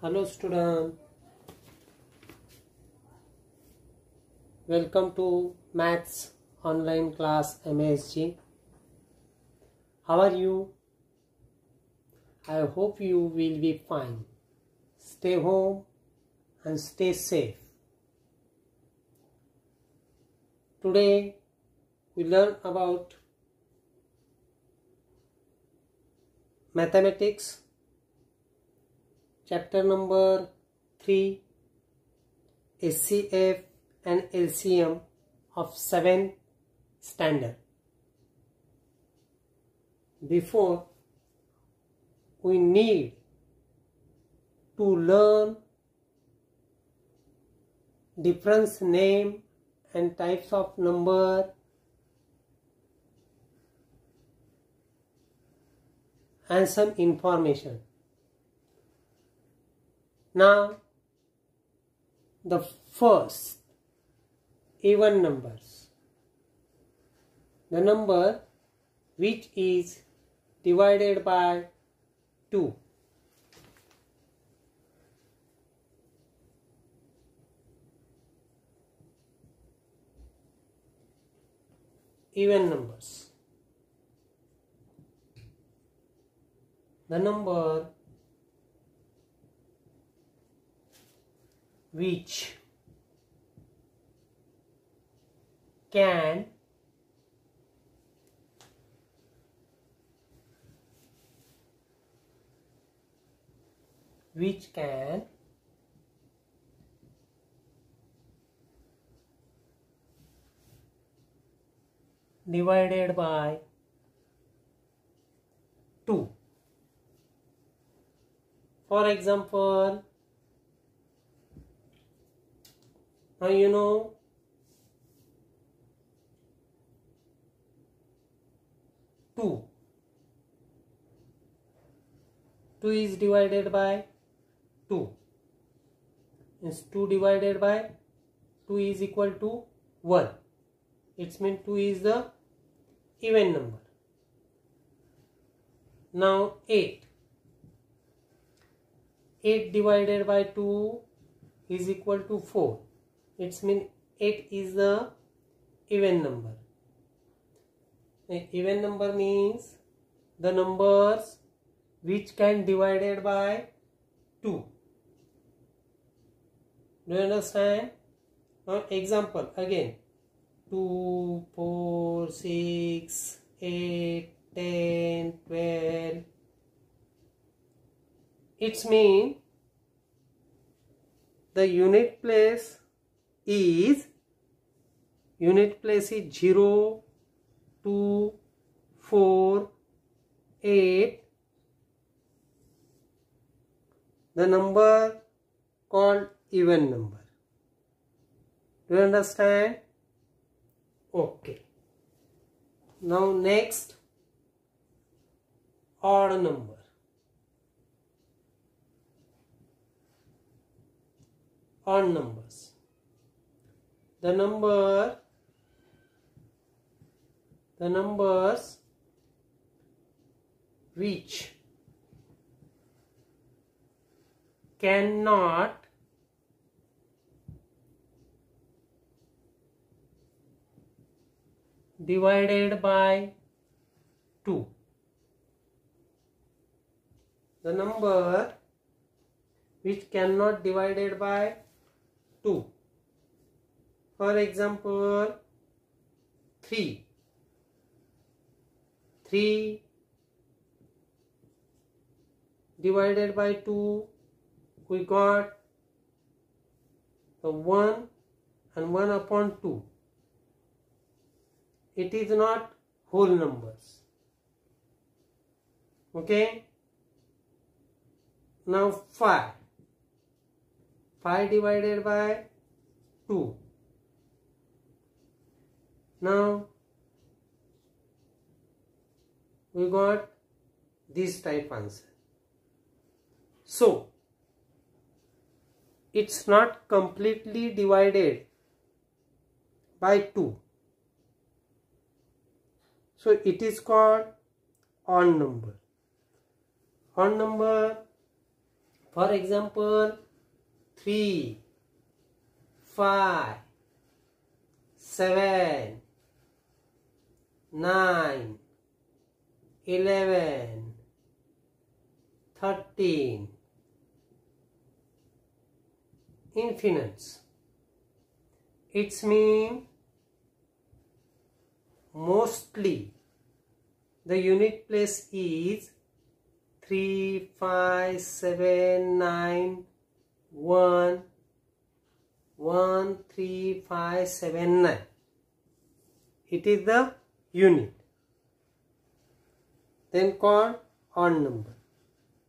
Hello student, welcome to Maths online class MSG. How are you? I hope you will be fine. Stay home and stay safe. Today we learn about mathematics chapter number 3, SCF and LCM of 7th standard. Before, we need to learn different name and types of number and some information. Now, the first even numbers, the number which is divided by 2. Even numbers. The number which can divided by 2. For example, now you know 2 is divided by 2. Means 2 divided by 2 is equal to 1. It means 2 is the even number. Now 8 divided by 2 is equal to 4. It means 8 is the even number. Even number means the numbers which can divided by 2. Do you understand? Now example again. 2, 4, 6, 8, 10, 12. It means the unit place is 0, 2, 4, 8. The number called even number. Do you understand? Okay. Now next, odd number. Odd numbers. The numbers which cannot divided by 2. The number which cannot divided by 2. For example, 3 divided by 2, we got the 1 and 1 upon 2. It is not whole numbers. Okay. Now 5 divided by 2. Now we got this type answer. So it's not completely divided by 2. So it is called odd number. Odd number For example, 3, 5, 7, 9, 11, 13, infinites. It's mean mostly the unit place is 3, 5, 7, 9, 1, 1, 3, 5, 7, 9. It is the unit. Then called odd number.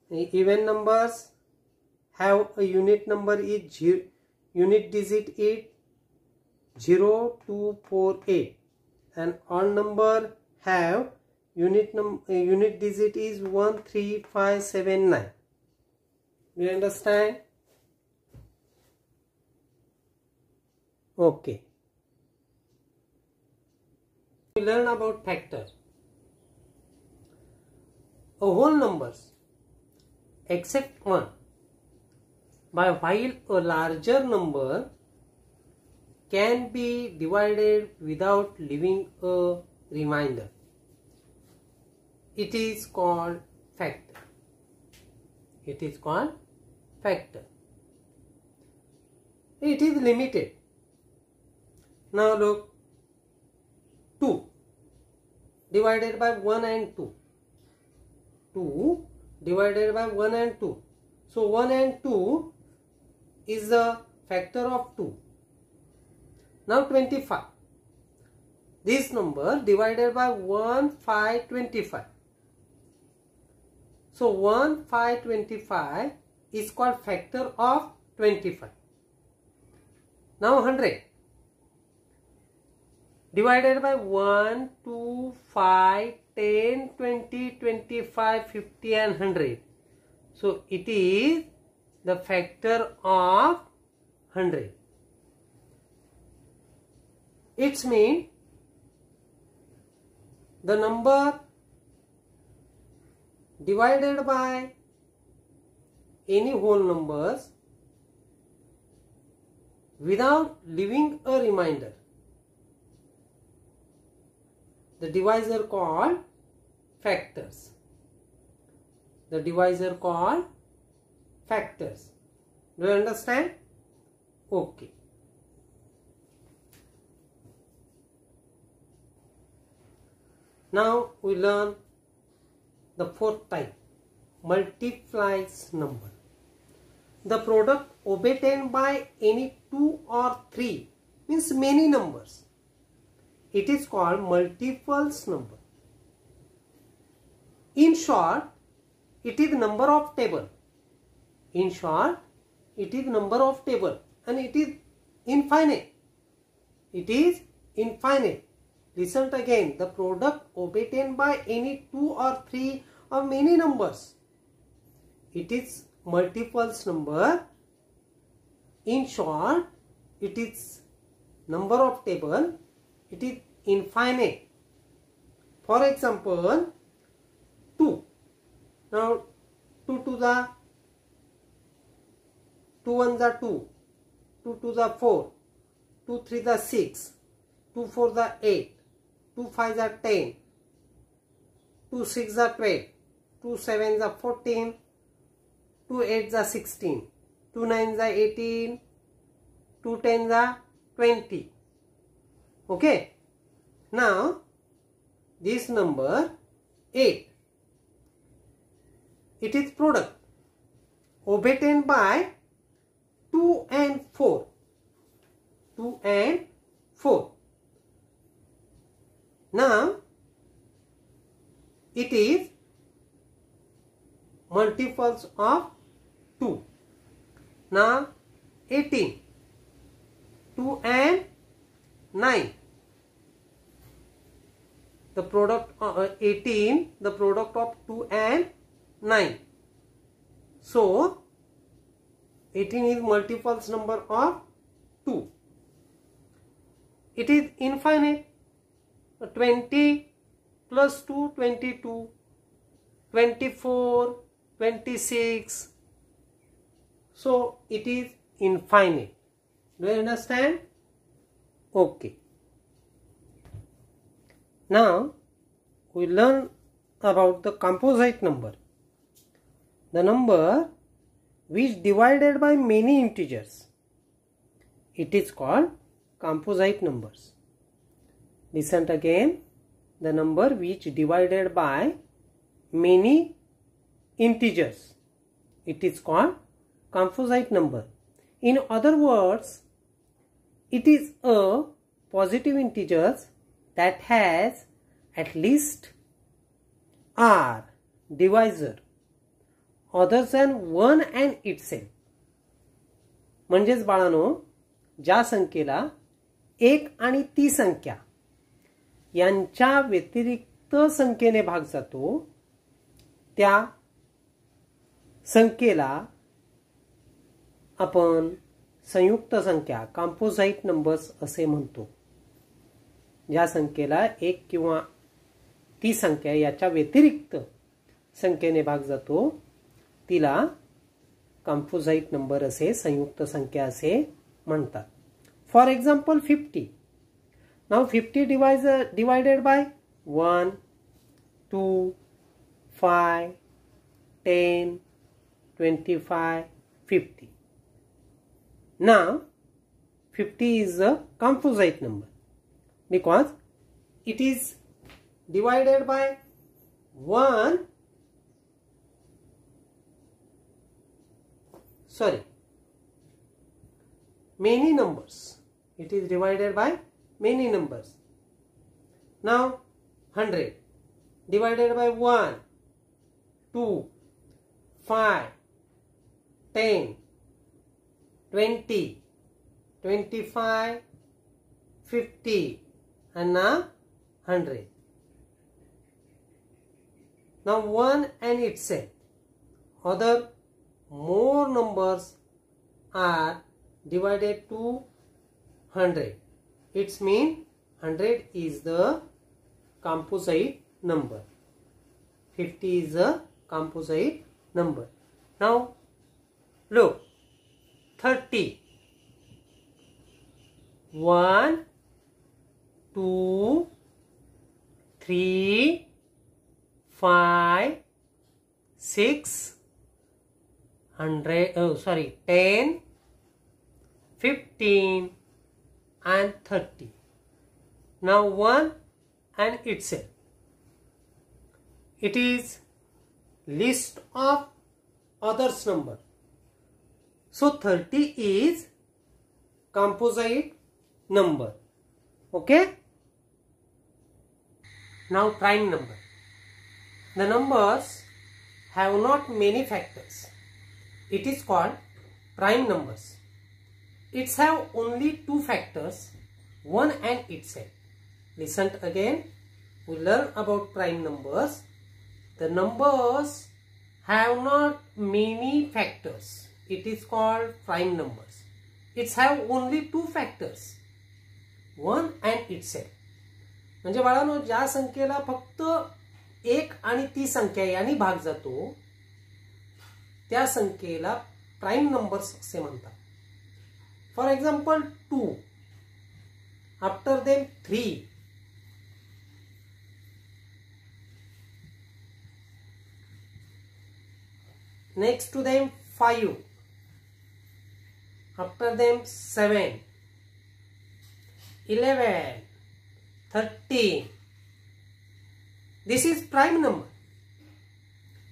Even numbers have a unit number is unit digit is 0, 2, 4, 8, and odd number have unit digit is 1, 3, 5, 7, 9. Do you understand? Okay. We learn about factor. A whole numbers except 1 by while a larger number can be divided without leaving a remainder. It is called factor. It is called factor. It is limited. Now look, 2 divided by 1 and 2. 2 divided by 1 and 2. So 1 and 2 is the factor of 2. Now 25. This number divided by 1, 5, 25. So 1, 5, 25 is called factor of 25. Now 100. Divided by 1, 2, 5, 10, 20, 25, 50 and 100. So it is the factor of 100. It means the number divided by any whole numbers without leaving a remainder. The divisor called factors. The divisor called factors. Do you understand? Okay. Now we learn the fourth type, multiplies number. The product obtained by any 2 or 3 means many numbers. It is called multiples number. In short, it is number of table. In short, it is number of table and it is infinite. It is infinite. Listen again. The product obtained by any 2 or 3 or many numbers. It is multiples number. In short, it is number of table. It is infinite. For example, 2. Now 2 to the 2 1 the 2, 2 to the 4, 2 3 the 6, 2 4 the 8, 2 5 the 10, 2 6 the 12, 2 7 the 14, 2 8 the 16, 2 9 the 18, 2 10 the 20. Okay. Now this number 8. It is product obtained by 2 and 4. 2 and 4. Now it is multiples of 2. Now 18. 2 and 9. The product of 18, the product of 2 and 9. So 18 is multiples number of 2. It is infinite. 20 plus 2, 22, 24, 26, So it is infinite. Do you understand? Okay. Now we learn about the composite number. The number which divided by many integers. It is called composite numbers. Listen again. The number which divided by many integers. It is called composite number. In other words, it is a positive integer that has at least r divisor other than 1 and itself. म्हणजेच बाळांनो, ज्या संख्येला 1 आणि ती संख्या यांच्या व्यतिरिक्त संख्येने भाग जातो त्या संख्येला आपण संयुक्त संख्या कंपोझिट नंबर्स असे म्हणतो. ज्या संख्येला 1 किंवा ती संख्या याच्या व्यतिरिक्त संख्येने भाग जातो तिला कंपोझिट नंबर असे, संयुक्त संख्या असे म्हणतात. For example 50. Now 50 divided by 1, 2, 5, 10, 25, 50. Now 50 is a composite number because it is divided by many numbers. It is divided by many numbers. Now 100 divided by 1, 2, 5, 10, 20, 25, 50 and now 100. Now 1 and itself. Other more numbers are divided to 100. It means 100 is the composite number. 50 is a composite number. Now look, 30. 1, 2, 3, 5, 6, 10, 15 and 30. Now 1 and itself. It is list of others number. So 30 is composite number. Okay. Now prime number. The numbers have not many factors. It is called prime numbers. It have only 2 factors, 1 and itself. Listen again. We learn about prime numbers. The numbers have not many factors. It is called prime numbers. It have only 2 factors, 1 and itself. म्हणजे बाळांनो, ज्या संख्येला फक्त 1 आणि ती संख्या यांनी भाग जातो त्या संख्येला प्राइम नंबर्स असे म्हणतात. For example 2, after them 3, next to them 5, after them 7, 11, 13. This is prime number.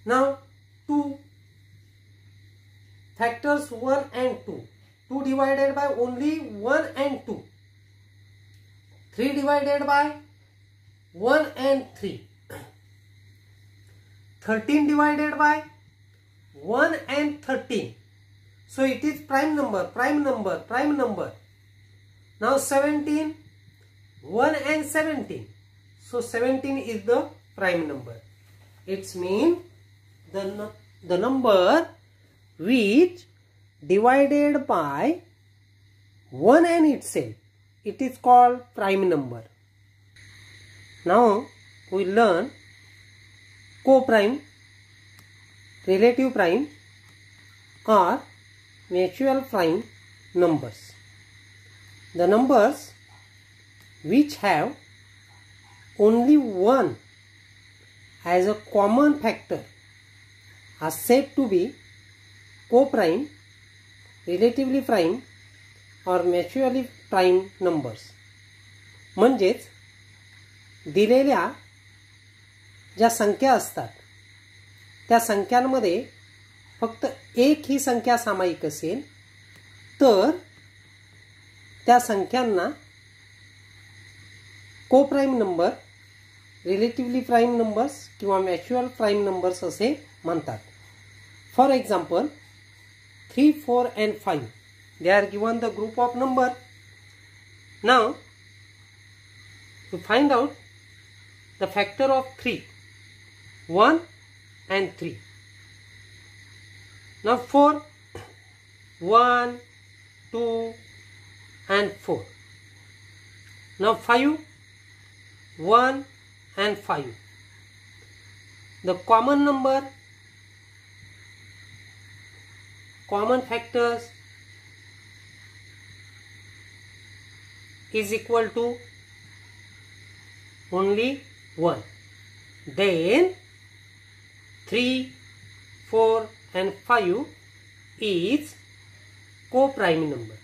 Now 2 factors 1 and 2. 2 divided by only 1 and 2. 3 divided by 1 and 3. 13 divided by 1 and 13. So it is prime number, prime number, prime number. Now 17, 1 and 17. So 17 is the prime number. It means the number which divided by 1 and itself. It is called prime number. Now we learn co-prime, relative prime or natural prime numbers. The numbers which have only 1 as a common factor are said to be co-prime, relatively prime or naturally prime numbers. म्हणजेच दिलेल्या ज्या संख्या असतात त्या संख्यांमध्ये फक्त एक ही संख्या सामायिक असेल तर त्या संख्यांना coprime number, relatively prime numbers किंवा मॅच्युअल प्राइम नंबर्स असे म्हणतात. For example 3, 4 and 5 they are given the group of number. Now to find out the factor of 3, 1 and 3. Now 4, 1, 2 and 4. Now 5, 1 and 5. The common number, common factors is equal to only 1. Then 3, 4 and 5 is co-prime number.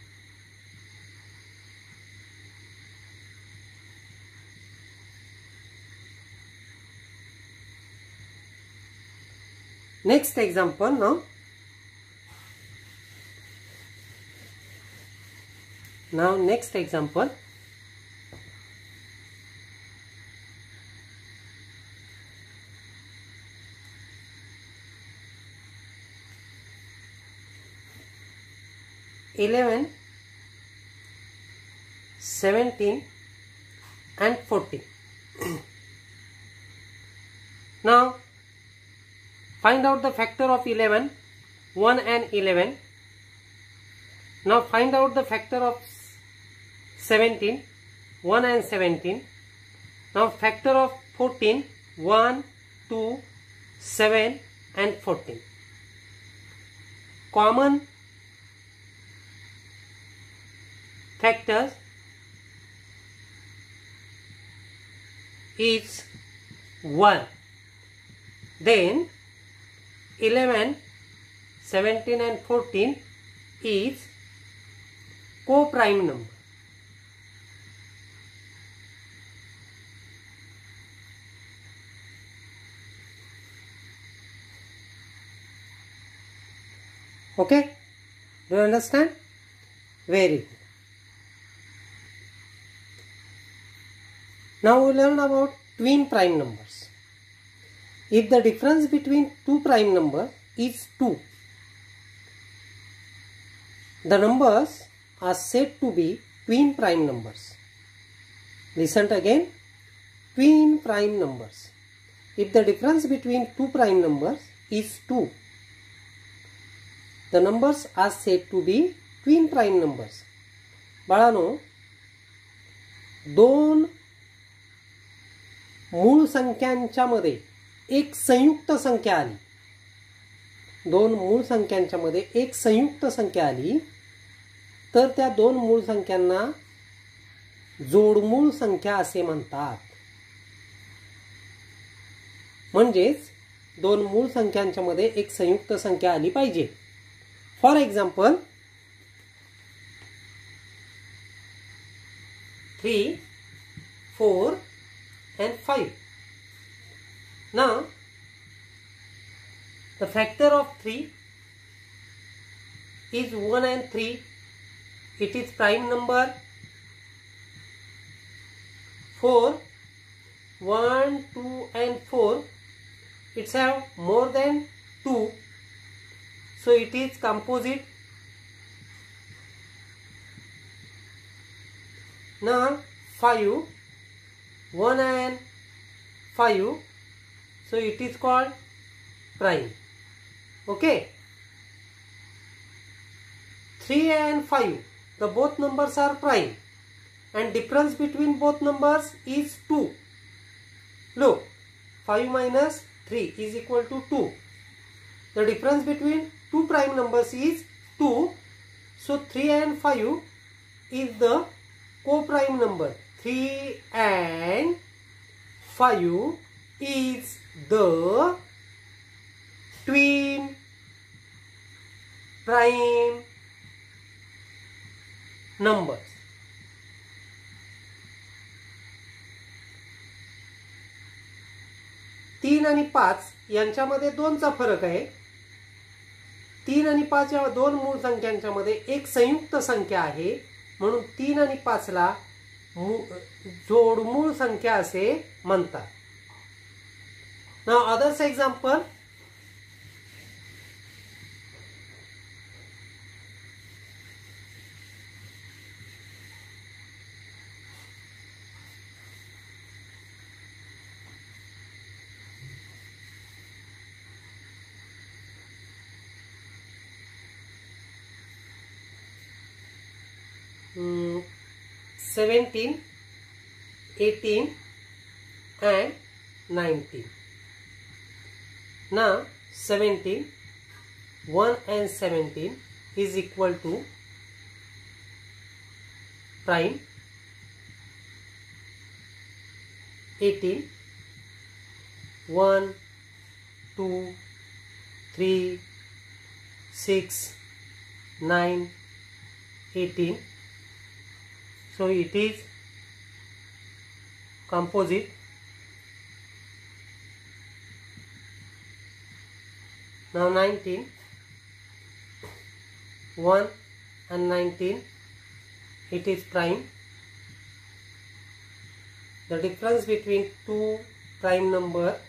Next example now. Next example. (11, 17 and 14). Now find out the factor of 11, 1 and 11. Now find out the factor of 17, 1 and 17. Now factor of 14, 1, 2, 7 and 14. Common factors is 1. Then 11, 17 and 14 is co-prime number. Okay? Do you understand? Very good. Now we learn about twin prime numbers. If the difference between two prime numbers is 2, the numbers are said to be twin prime numbers. Listen again. Twin prime numbers. If the difference between two prime numbers is 2, the numbers are said to be twin prime numbers. बाळांनो, दोन मूळ संख्यांच्या मध्ये एक संयुक्त संख्या आली, दोन मूळ संख्यांच्या मध्ये एक संयुक्त संख्या आली तर त्या दोन मूळ संख्यांना जोडमूळ संख्या असे म्हणतात. म्हणजेच दोन मूळ संख्यांच्या मध्ये एक संयुक्त संख्या आली पाहिजे. For example 3, 4 and 5. Now the factor of 3 is 1 and 3. It is prime number. 4, 1, 2 and 4, it's have more than 2, so it is composite. Now 5, 1 and 5, so it is called prime. Okay. 3 and 5, the both numbers are prime and difference between both numbers is 2. Look, 5 minus 3 is equal to 2. The difference between two prime numbers is 2. So 3 and 5 is the co-prime number. 3 and 5 is the twin prime numbers. तीन आणि 5 यांच्यामध्ये 2 चा फरक आहे. 3 आणि 5 या दोन मूळ संख्यांच्या मध्ये एक संयुक्त संख्या आहे, म्हणून 3 आणि 5 ला जोडमूळ संख्या असे म्हणतात. Now others example. Hmm. 17, 18 and 19. Now 17, 1 and 17 is equal to prime. 18, 1, 2, 3, 6, 9, 18. So it is composite. Now 19, 1 and 19, it is prime. The difference between two prime number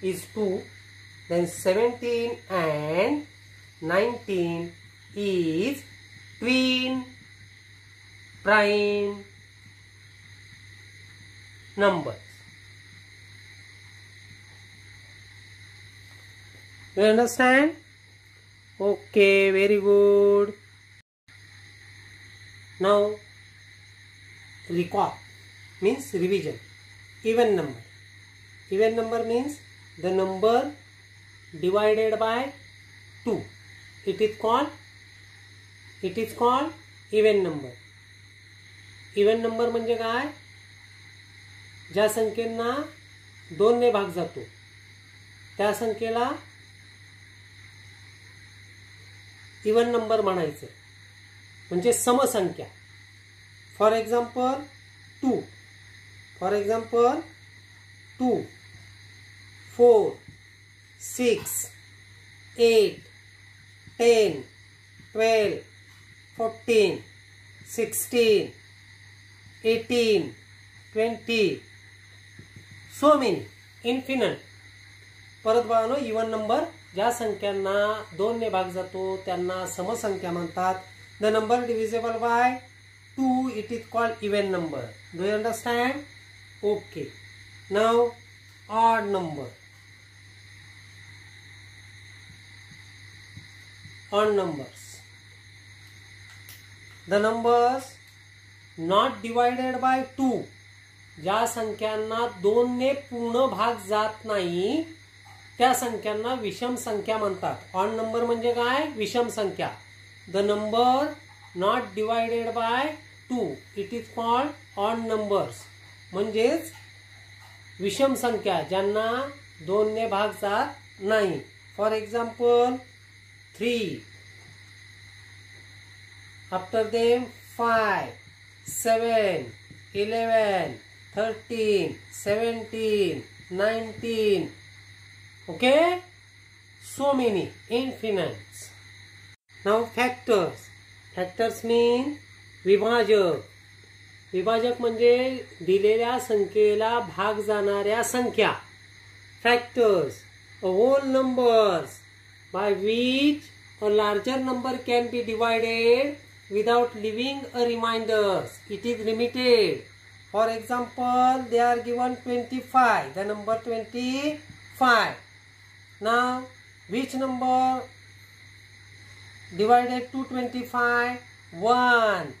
is 2. Then 17 and 19 is twin prime numbers. You understand? Okay, very good. Now recall means revision. Even number. Even number means the number divided by 2. It is called even number. Even number म्हणजे काय? ज्या संख्येंना 2 ने भाग जातो त्या संख्येला even number म्हणायचं, म्हणजे समसंख्या. For example 2, 4, 6, 8, 10, 12, 14, 16, 18, 20, so many, infinite. परत बाळांनो, इवन नंबर ज्या संख्यांना 2 ने भाग जातो त्यांना समसंख्या म्हणतात. The number divisible by 2, it is called even number. Do you understand? Okay. Now odd number. Odd numbers. The numbers not divided by 2, ज्या संख्यांना 2 ने पूर्ण भाग जात नाही त्या संख्यांना विषम संख्या म्हणतात. ऑड नंबर म्हणजे काय? विषम संख्या. The number not divided by 2, it is called odd numbers. म्हणजेच विषम संख्या ज्यांना 2 ने भाग जात नाही. For example 3, after them 5, 7, 11, 13, 17, 19. Okay? So many, infinites. Now factors. Factors mean विभाजक. विभाजक म्हणजे दिलेल्या संख्येला भाग जाणाऱ्या संख्या. Factors, whole numbers by which a larger number can be divided without leaving a remainder. It is limited. For example, they are given 25, the number 25. Now, which number divided to 25? 1,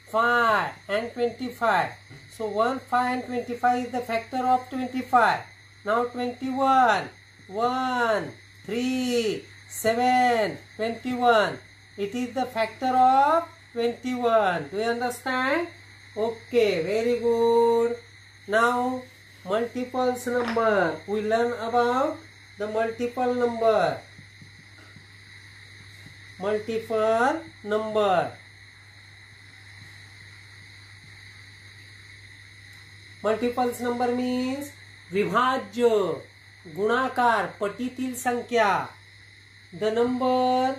5 and 25. So 1, 5 and 25 is the factor of 25. Now 21, 1, 3, 7, 21. It is the factor of 21. Do you understand? Okay, very good. Now multiples number. We learn about the multiple number. Multiple number. Multiples number means विभाज्य, गुणाकार, पटीतील संख्या. The number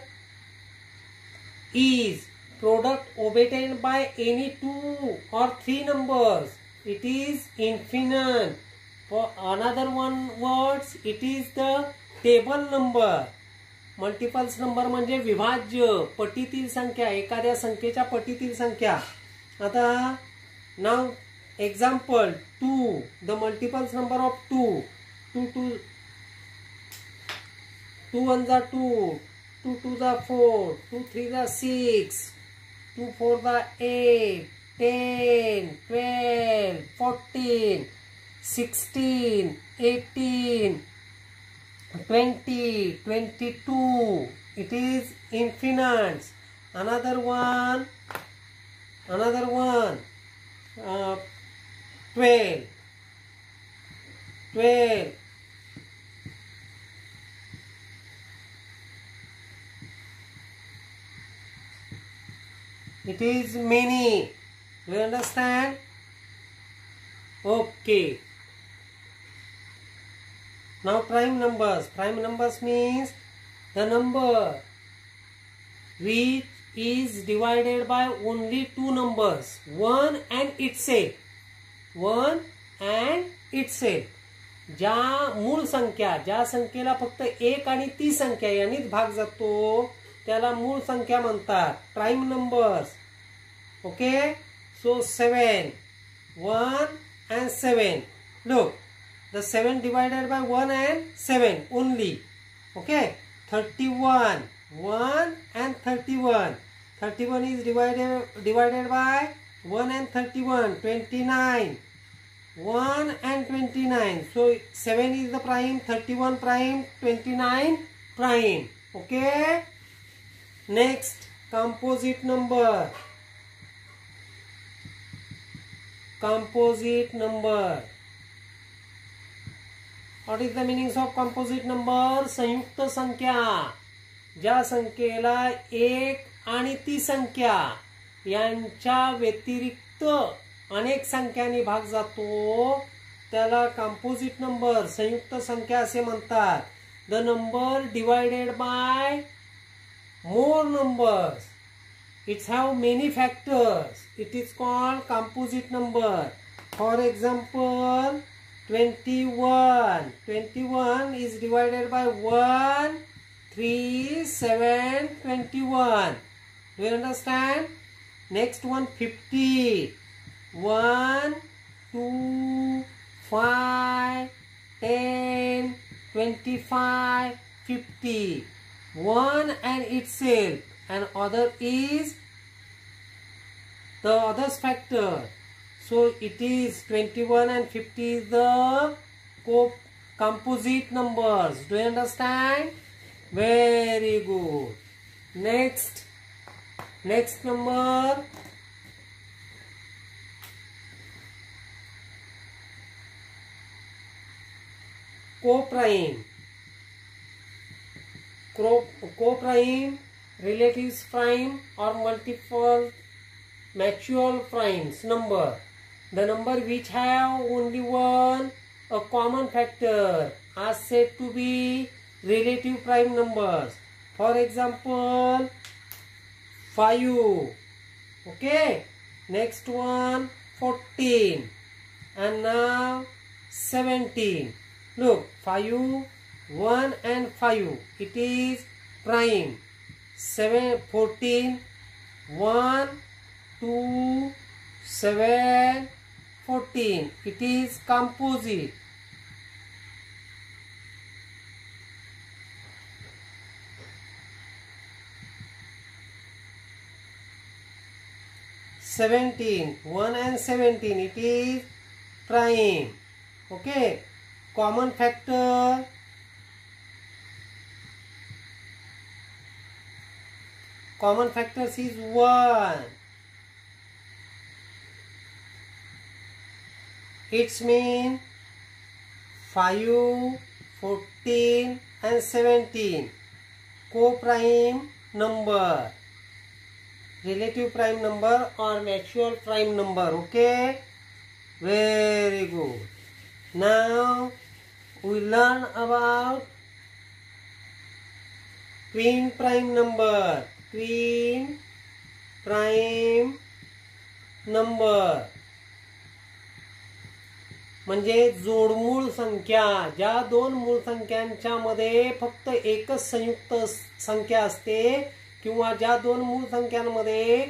is product obtained by any 2 or 3 numbers. It is infinite. For another one words, it is the table number. Multiples number म्हणजे विभाज्य, पटीतील संख्या, एखाद्या संख्येच्या पटीतील संख्या. आता now example 2, the multiples number of 2. 2 1s are 2, 2 2s are 4, 2 3s are 6, 2 4s are 8, 10, 12, 14, 16, 18, 20, 22. It is infinite. Another one, 12. It is many. Do you understand? Okay. Now prime numbers. Prime numbers means the number which is divided by only 2 numbers, 1 and itself. 1 and itself. ज्या मूळ संख्या, ज्या संख्येला फक्त 1 आणि ती संख्या यांनीच भाग जातो त्याला मूळ संख्या म्हणतात. Prime numbers. Okay, so 7, 1 and 7. Look, the 7 divided by 1 and 7 only. Okay, 31, 1 and 31. 31 is divided by 1 and 31. 29, 1 and 29. So 7 is the prime, 31 prime, 29 prime. Okay. Next, composite number. Composite number. What is the meaning of composite number? संयुक्त संख्या. ज्या संख्येला 1 आणि ती संख्या यांच्या व्यतिरिक्त अनेक संख्यांनी भाग जातो त्याला कंपोजिट नंबर, संयुक्त संख्या असे म्हणतात. The number divided by more numbers. It have many factors. It is called composite number. For example, 21. 21 is divided by 1, 3, 7, 21. Do you understand? Next one, 50. 1, 2, 5, 10, 25, 50. 1 and itself, and other is the others factor. So it is 21 and 50 is the composite numbers. Do you understand? Very good. Next number, co-prime. Co-prime, relatives prime or multiple natural primes number. The number which have only one a common factor are said to be relative prime numbers. For example, 5. Okay. Next one, 14. And now 17. Look, 5. 1 and 5, it is prime. 7, 14, 1, 2, 7, 14, it is composite. (17) 1 and 17, it is prime. Okay, common factor common factors is 1. It's mean 5, 14 and 17 co-prime number, relative prime number or natural prime number. Okay, very good. Now we learn about twin prime number. Twin prime number म्हणजे जोडमूळ संख्या. ज्या दोन मूळ संख्यांच्या मध्ये फक्त एकच संयुक्त संख्या असते किंवा ज्या दोन मूळ संख्यांमध्ये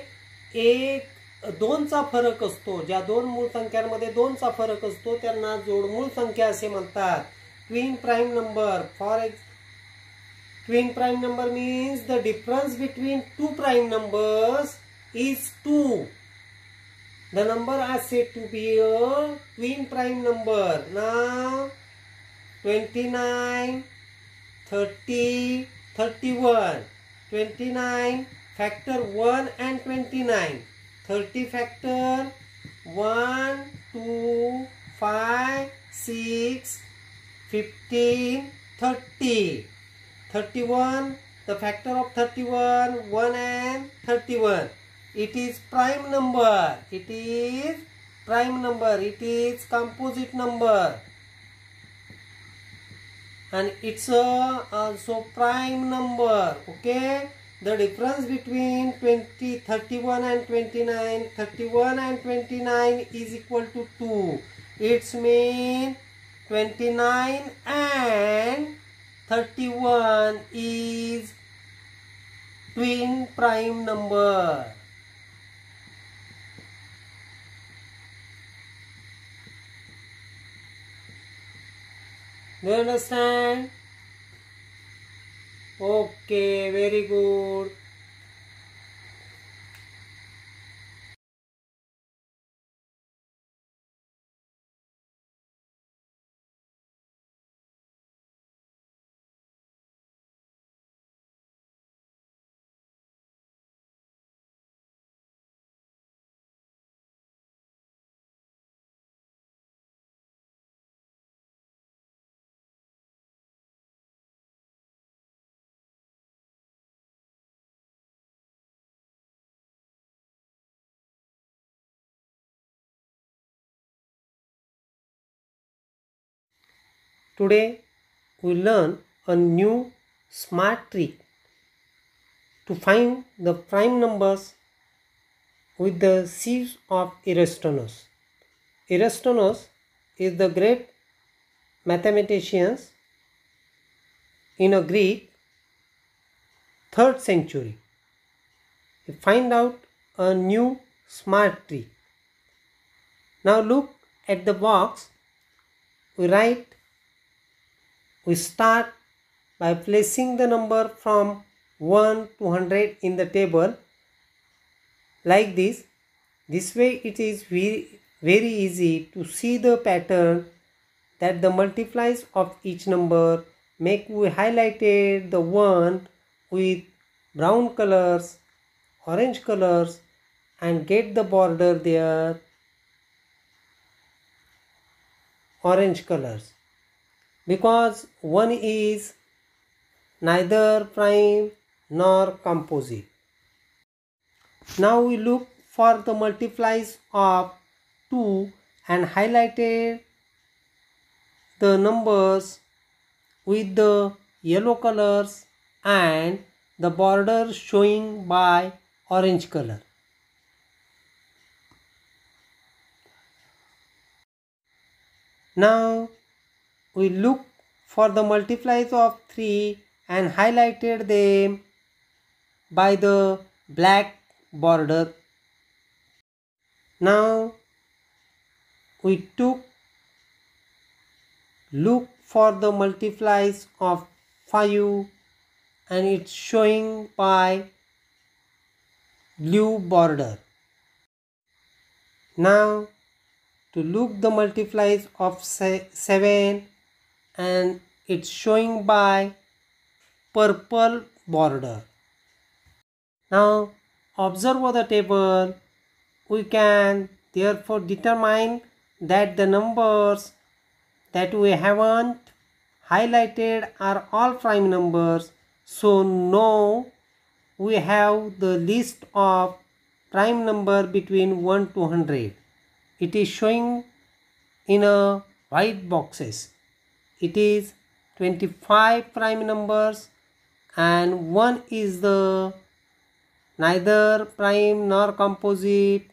एक दोनचा फरक असतो, ज्या दोन मूळ संख्यांमध्ये दोनचा फरक असतो त्यांना जोडमूळ संख्या असे म्हणतात. Twin prime number. For twin prime number means the difference between two prime numbers is 2. The number are said to be a twin prime number. Now 29, 30, 31. 29 factor 1 and 29. 30 factor 1, 2, 5, 6, 15, 30. 31, the factor of 31, 1 and 31. It is prime number. It is prime number. It is composite number. And it's also prime number. Okay. The difference between 31 and 29, 31 and 29 is equal to 2. It's mean 29 and 31 is twin prime number. Do you understand? Okay, very good. Today we learn a new smart trick to find the prime numbers with the sieves of Eratosthenes. Eratosthenes is the great mathematician in a Greek 3rd century. We find out a new smart trick. Now look at the box. We start by placing the number from 1 to 100 in the table like this. This way it is very easy to see the pattern that the multiplies of each number. We highlighted the one with brown colors, orange colors, and get the border there orange colors, because 1 is neither prime nor composite. Now we look for the multiplies of 2 and highlighted the numbers with the yellow colors and the border showing by orange color. Now we look for the multiplies of 3 and highlighted them by the black border. Now we look for the multiplies of 5 and it's showing by blue border. Now to look the multiplies of 7 and it's showing by purple border. Now observe the table. We can therefore determine that the numbers that we haven't highlighted are all prime numbers. So now we have the list of prime number between 1 to 100. It is showing in a white boxes. It is 25 prime numbers, and 1 is the neither prime nor composite,